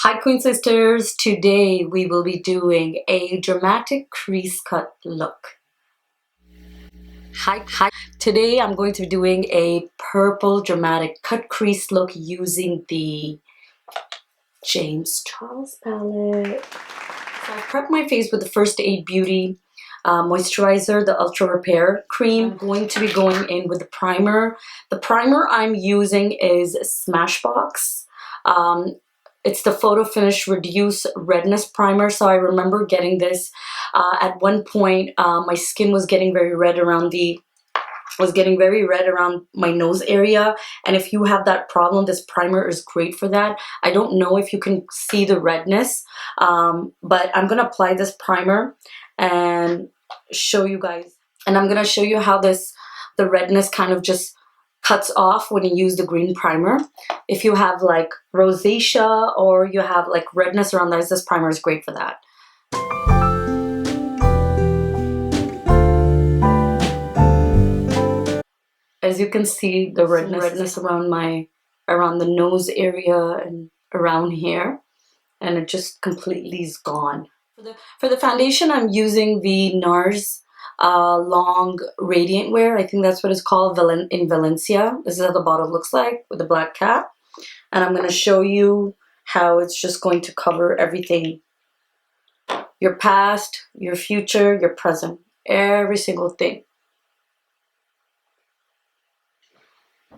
Hi Queen Sisters, today we will be doing a dramatic crease cut look. Hi. Today I'm going to be doing a purple dramatic cut crease look using the James Charles palette. So I prepped my face with the First Aid Beauty moisturizer, the Ultra Repair cream. I'm going to be going in with the primer. The primer I'm using is Smashbox. It's the photofinish reduce redness primer. So I remember getting this at one point. My skin was getting very red around my nose area, and if you have that problem, this primer is great for that. I don't know if you can see the redness, but I'm gonna apply this primer and show you guys, and I'm gonna show you how the redness kind of just cuts off when you use the green primer. If you have like rosacea or you have like redness around the eyes, this primer is great for that. As you can see, the redness around the nose area and around here, and it just completely is gone. For the foundation, I'm using the Nars long radiant wear. I think that's what it's called, in Valencia. This is how the bottle looks like with the black cap, and I'm going to show you how it's just going to cover everything: your past, your future, your present, every single thing.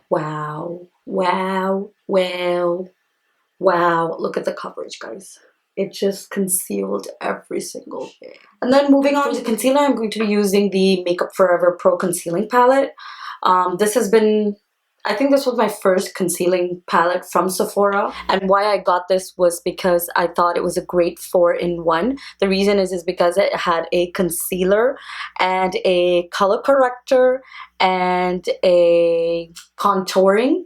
Wow, wow, wow, wow. Look at the coverage, guys. It just concealed every single thing. And then moving on to concealer, I'm going to be using the Makeup Forever Pro Concealing Palette. I think this was my first concealing palette from Sephora. And why I got this was because I thought it was a great 4-in-1. The reason is because it had a concealer and a color corrector and a contouring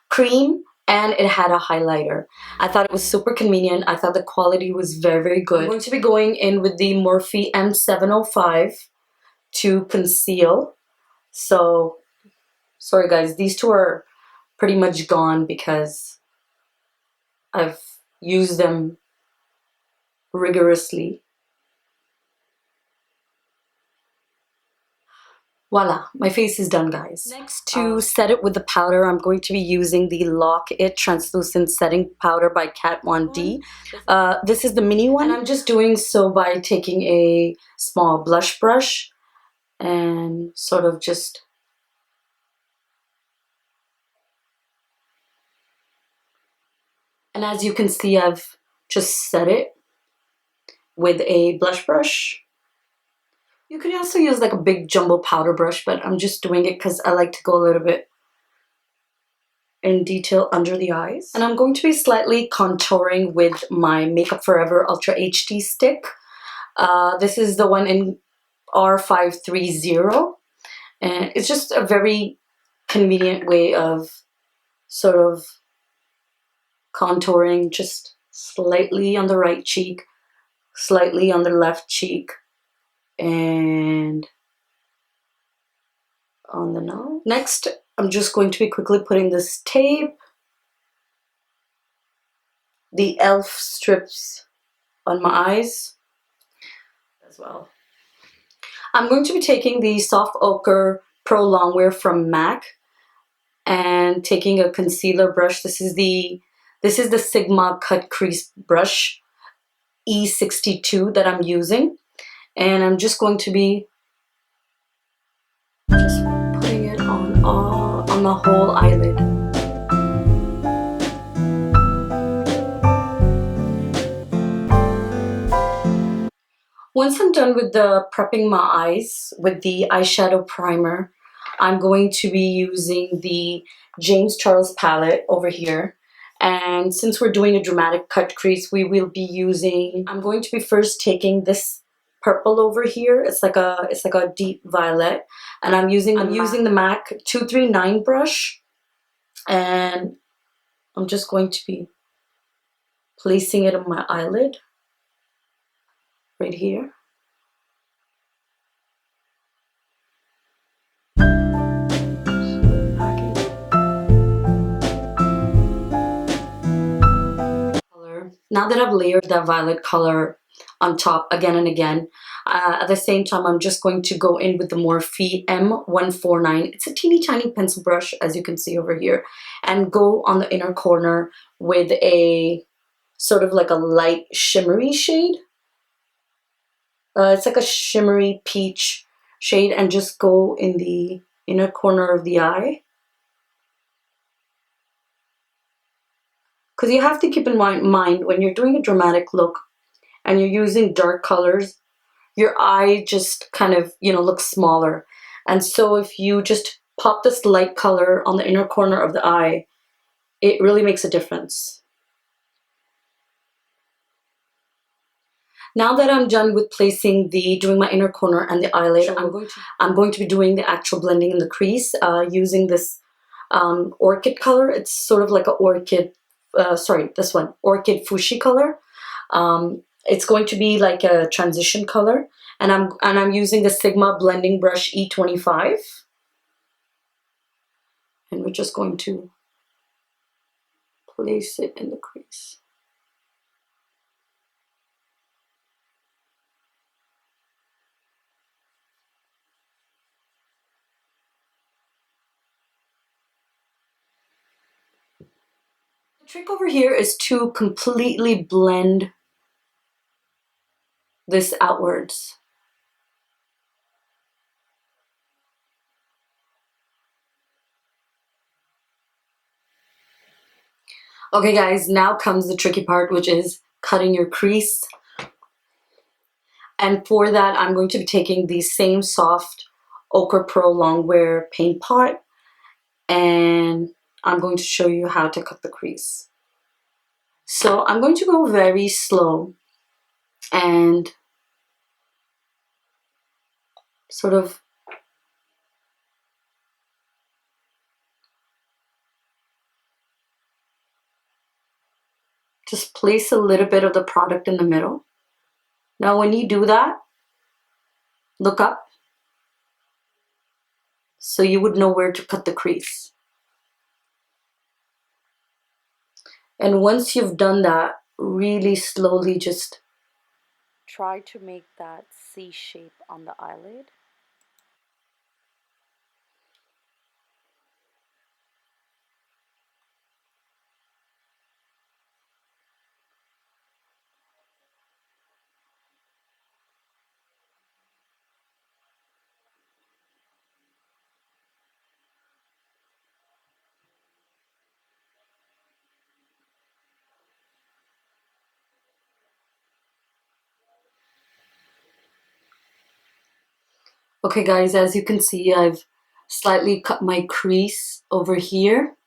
cream, and it had a highlighter. I thought it was super convenient. I thought the quality was very, very good. I'm going to be going in with the Morphe M705 to conceal. So, sorry guys, these two are pretty much gone because I've used them rigorously. Voila, my face is done, guys. Next, to set it with the powder, I'm going to be using the Lock It Translucent Setting Powder by Kat Von D. This is the mini one, and I'm just doing so by taking a small blush brush and sort of just as you can see, I've just set it with a blush brush. You can also use like a big jumbo powder brush, but I'm just doing it because I like to go a little bit in detail under the eyes. And I'm going to be slightly contouring with my Makeup Forever Ultra HD stick. This is the one in R530, and it's just a very convenient way of sort of contouring, just slightly on the right cheek, slightly on the left cheek, and on the nose. Next, I'm just going to be quickly putting this tape, the e.l.f. strips on my eyes as well. I'm going to be taking the Soft Ochre Pro Longwear from M.A.C and taking a concealer brush. This is the Sigma Cut Crease brush E62 that I'm using, and I'm just going to be just putting it on the whole eyelid. Once I'm done with prepping my eyes with the eyeshadow primer, I'm going to be using the James Charles palette over here. And since we're doing a dramatic cut crease, we will be using, I'm going to be first taking this purple over here. It's like a deep violet, and I'm using the M.A.C 239 brush, and I'm just going to be placing it on my eyelid right here. now that I've layered that violet color on top again and again, at the same time, I'm just going to go in with the Morphe M149. It's a teeny tiny pencil brush, as you can see over here, and go on the inner corner with a sort of like a light shimmery shade. It's like a shimmery peach shade, and just go in the inner corner of the eye. Because you have to keep in mind when you're doing a dramatic look and you're using dark colors, your eye just kind of, you know, looks smaller. And so if you just pop this light color on the inner corner of the eye, it really makes a difference. Now that I'm done with doing my inner corner and the eyelid, I'm going to be doing the actual blending in the crease using this orchid color. It's sort of like an orchid, this one, orchid fuchsia color. It's going to be like a transition color, and I'm using the Sigma blending brush E25, and we're just going to place it in the crease. The trick over here is to completely blend this outwards. Okay guys, now comes the tricky part, which is cutting your crease. And for that, I'm going to be taking the same soft ochre pearl longwear paint pot, and I'm going to show you how to cut the crease. So I'm going to go very slow and sort of just place a little bit of the product in the middle. Now when you do that, look up so you would know where to cut the crease. And once you've done that, really slowly just try to make that C shape on the eyelid. Okay guys, as you can see, I've slightly cut my crease over here.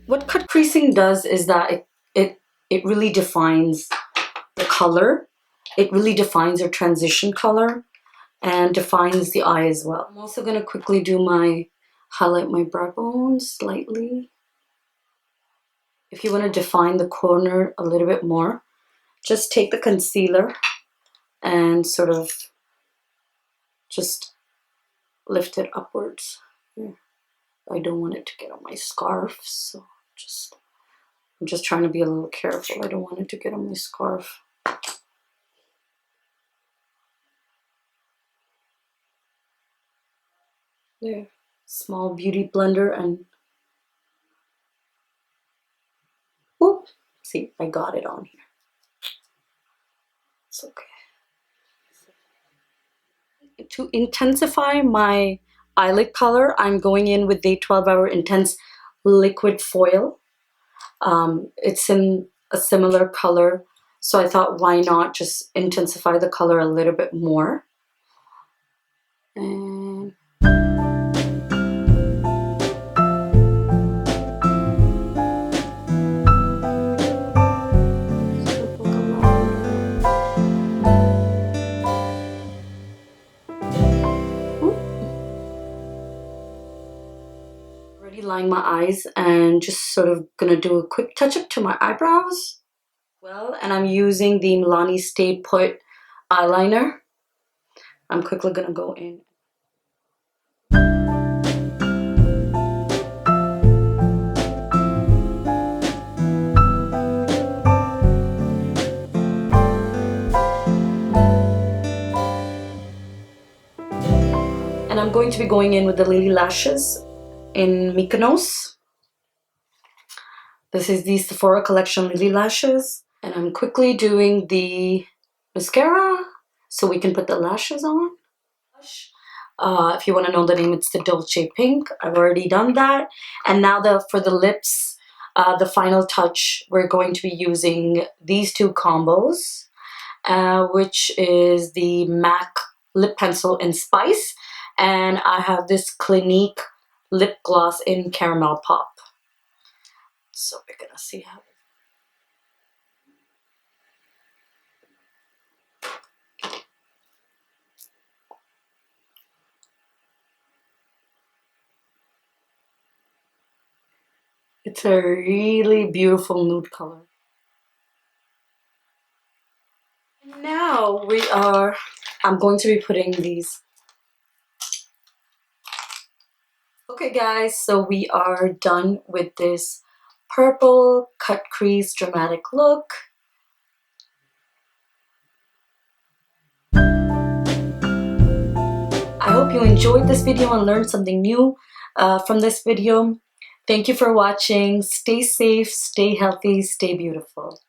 What cut creasing does is that it really defines the color. It really defines your transition color and defines the eye as well. I'm also going to quickly highlight my brow bone slightly. If you want to define the corner a little bit more, just take the concealer and sort of just lift it upwards. Here. I don't want it to get on my scarf, so I'm just trying to be a little careful. I don't want it to get on my scarf. There, small beauty blender, and whoop, see, I got it on here. It's okay. To intensify my eyelid color, I'm going in with the 12-Hour Intense Liquid Foil. It's in a similar color, so I thought why not just intensify the color a little bit more. And line my eyes and just sort of gonna do a quick touch up to my eyebrows. Well, and I'm using the Milani Stay Put eyeliner. I'm quickly gonna go in. going to be going in with the Lilly lashes in Mykonos. This is the Sephora Collection Lilly lashes. And I'm quickly doing the mascara so we can put the lashes on. If you want to know the name, it's the Dolce Pink. I've already done that. And now for the lips, the final touch, we're going to be using these two combos, which is the M.A.C lip pencil in Spice, and I have this Clinique lip gloss in Caramel Pop. So we're gonna see how. It's a really beautiful nude color. Now I'm going to be putting these. Okay guys, so we are done with this purple cut crease dramatic look. I hope you enjoyed this video and learned something new from this video. Thank you for watching. Stay safe, stay healthy, stay beautiful.